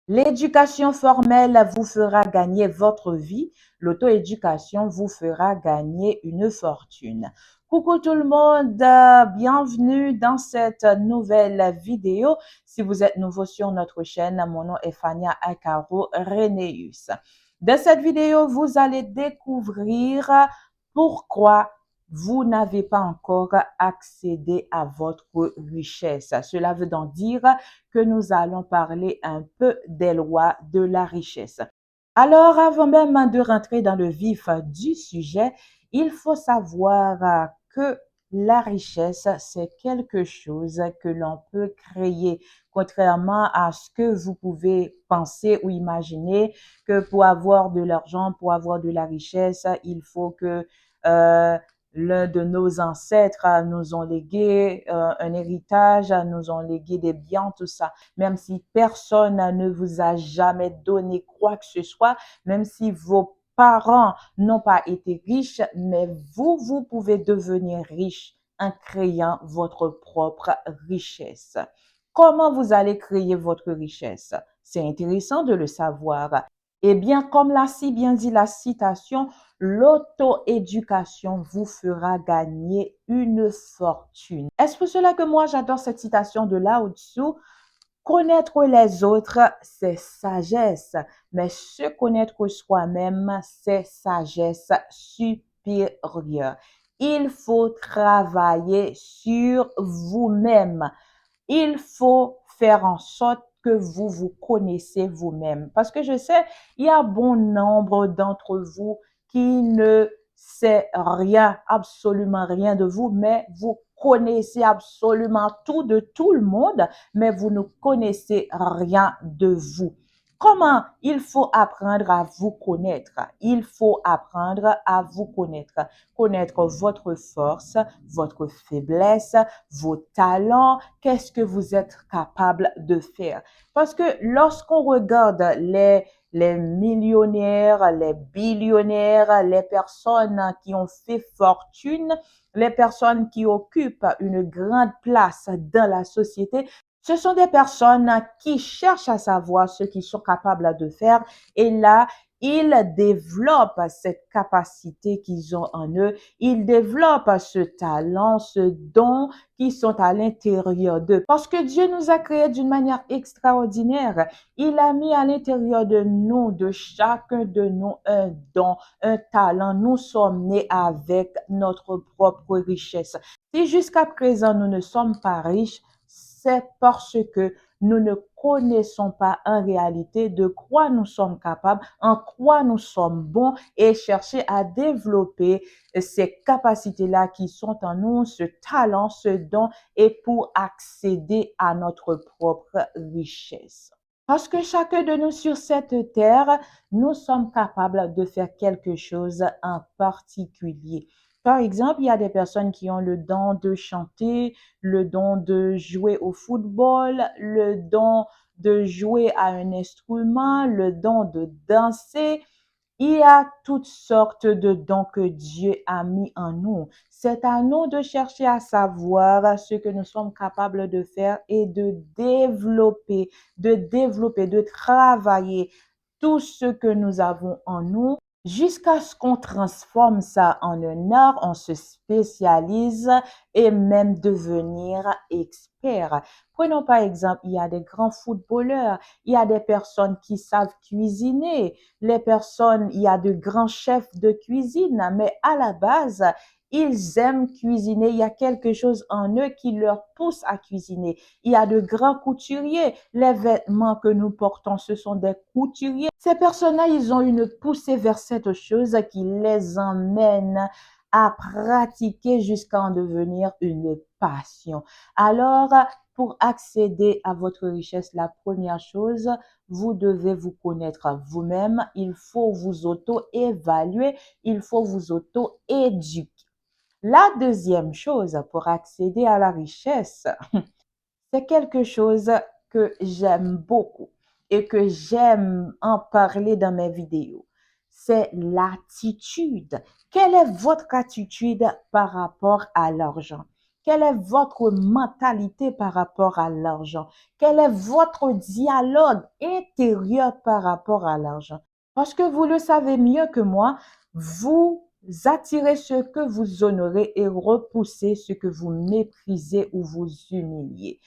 L'éducation formelle vous fera gagner votre vie. L'auto-éducation vous fera gagner une fortune. Coucou tout le monde, bienvenue dans cette nouvelle vidéo. Si vous êtes nouveau sur notre chaîne, mon nom est Fania Akaro Reneus. Dans cette vidéo, vous allez découvrir pourquoi vous n'avez pas encore accédé à votre richesse. Cela veut donc dire que nous allons parler un peu des lois de la richesse. Alors, avant même de rentrer dans le vif du sujet, il faut savoir que la richesse, c'est quelque chose que l'on peut créer, contrairement à ce que vous pouvez penser ou imaginer que pour avoir de l'argent, pour avoir de la richesse, il faut que l'un de nos ancêtres nous ont légué un héritage, nous ont légué des biens, tout ça. Même si personne ne vous a jamais donné quoi que ce soit, même si vos parents n'ont pas été riches, mais vous pouvez devenir riche en créant votre propre richesse. Comment vous allez créer votre richesse? C'est intéressant de le savoir. Eh bien, comme l'a si bien dit la citation, l'auto-éducation vous fera gagner une fortune. Est-ce pour cela que moi j'adore cette citation de Lao Tzu? Connaître les autres, c'est sagesse, mais se connaître soi-même, c'est sagesse supérieure. Il faut travailler sur vous-même. Il faut faire en sorte que vous vous connaissez vous-même. Parce que je sais, il y a bon nombre d'entre vous qui ne sait rien, absolument rien de vous, mais vous connaissez absolument tout de tout le monde, mais vous ne connaissez rien de vous. Comment il faut apprendre à vous connaître? Il faut apprendre à vous connaître. Connaître votre force, votre faiblesse, vos talents, qu'est-ce que vous êtes capable de faire. Parce que lorsqu'on regarde les millionnaires, les billionnaires, les personnes qui ont fait fortune, les personnes qui occupent une grande place dans la société, ce sont des personnes qui cherchent à savoir ce qu'ils sont capables de faire et là, ils développent cette capacité qu'ils ont en eux, ils développent ce talent, ce don qui sont à l'intérieur d'eux. Parce que Dieu nous a créés d'une manière extraordinaire. Il a mis à l'intérieur de nous, de chacun de nous, un don, un talent. Nous sommes nés avec notre propre richesse. Si jusqu'à présent nous ne sommes pas riches, c'est parce que nous ne connaissons pas en réalité de quoi nous sommes capables, en quoi nous sommes bons et chercher à développer ces capacités-là qui sont en nous, ce talent, ce don et pour accéder à notre propre richesse. Parce que chacun de nous sur cette terre, nous sommes capables de faire quelque chose en particulier. Par exemple, il y a des personnes qui ont le don de chanter, le don de jouer au football, le don de jouer à un instrument, le don de danser. Il y a toutes sortes de dons que Dieu a mis en nous. C'est à nous de chercher à savoir ce que nous sommes capables de faire et de travailler tout ce que nous avons en nous jusqu'à ce qu'on transforme ça en un art, on se spécialise et même devenir expert. Prenons par exemple, il y a des grands footballeurs, il y a des personnes qui savent cuisiner, les personnes, il y a de grands chefs de cuisine, mais à la base, ils aiment cuisiner. Il y a quelque chose en eux qui leur pousse à cuisiner. Il y a de grands couturiers. Les vêtements que nous portons, ce sont des couturiers. Ces personnes-là, ils ont une poussée vers cette chose qui les emmène à pratiquer jusqu'à en devenir une passion. Alors, pour accéder à votre richesse, la première chose, vous devez vous connaître vous-même. Il faut vous auto-évaluer. Il faut vous auto-éduquer. La deuxième chose pour accéder à la richesse, c'est quelque chose que j'aime beaucoup et que j'aime en parler dans mes vidéos. C'est l'attitude. Quelle est votre attitude par rapport à l'argent? Quelle est votre mentalité par rapport à l'argent? Quel est votre dialogue intérieur par rapport à l'argent? Parce que vous le savez mieux que moi, vous attirez ce que vous honorez et repoussez ce que vous méprisez ou vous humiliez.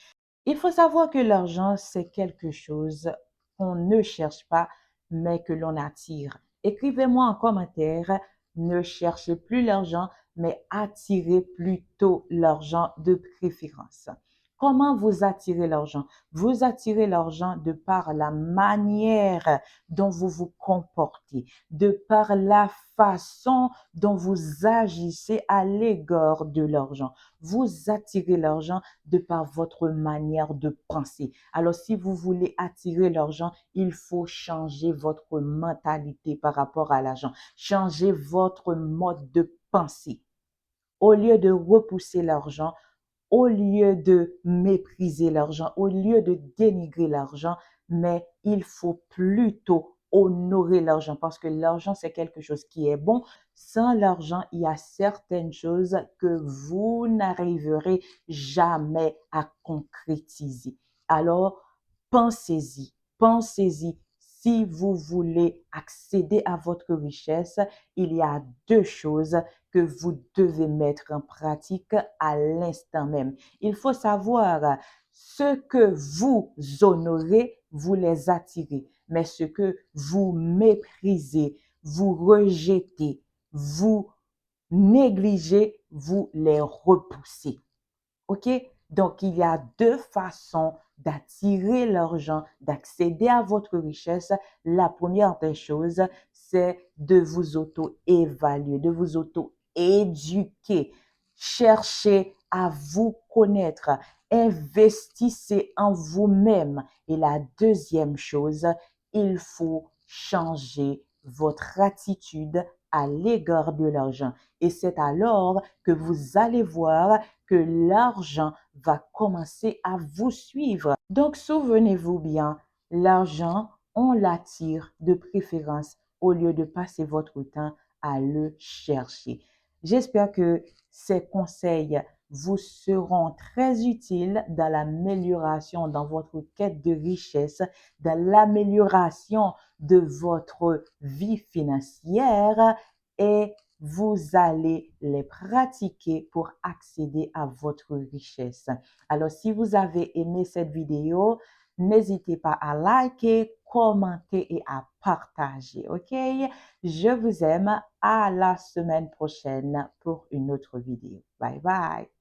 Il faut savoir que l'argent, c'est quelque chose qu'on ne cherche pas, mais que l'on attire. Écrivez-moi en commentaire, ne cherchez plus l'argent, mais attirez plutôt l'argent de préférence. Comment vous attirez l'argent? Vous attirez l'argent de par la manière dont vous vous comportez, de par la façon dont vous agissez à l'égard de l'argent. Vous attirez l'argent de par votre manière de penser. Alors, si vous voulez attirer l'argent, il faut changer votre mentalité par rapport à l'argent. Changer votre mode de pensée. Au lieu de repousser l'argent, au lieu de mépriser l'argent, au lieu de dénigrer l'argent, mais il faut plutôt honorer l'argent parce que l'argent, c'est quelque chose qui est bon. Sans l'argent, il y a certaines choses que vous n'arriverez jamais à concrétiser. Alors, pensez-y, pensez-y. Si vous voulez accéder à votre richesse, il y a deux choses que vous devez mettre en pratique à l'instant même. Il faut savoir ce que vous honorez, vous les attirez, mais ce que vous méprisez, vous rejetez, vous négligez, vous les repoussez. OK? Donc, il y a deux façons d'attirer l'argent, d'accéder à votre richesse. La première des choses, c'est de vous auto-évaluer, de vous auto-éduquer. Cherchez à vous connaître. Investissez en vous-même. Et la deuxième chose, il faut changer votre attitude à l'égard de l'argent. Et c'est alors que vous allez voir que l'argent va commencer à vous suivre. Donc, souvenez-vous bien, l'argent, on l'attire de préférence au lieu de passer votre temps à le chercher. J'espère que ces conseils vous seront très utiles dans l'amélioration, dans votre quête de richesse, dans l'amélioration de votre vie financière et vous allez les pratiquer pour accéder à votre richesse. Alors, si vous avez aimé cette vidéo, n'hésitez pas à liker, commenter et à partager, OK? Je vous aime. À la semaine prochaine pour une autre vidéo. Bye bye.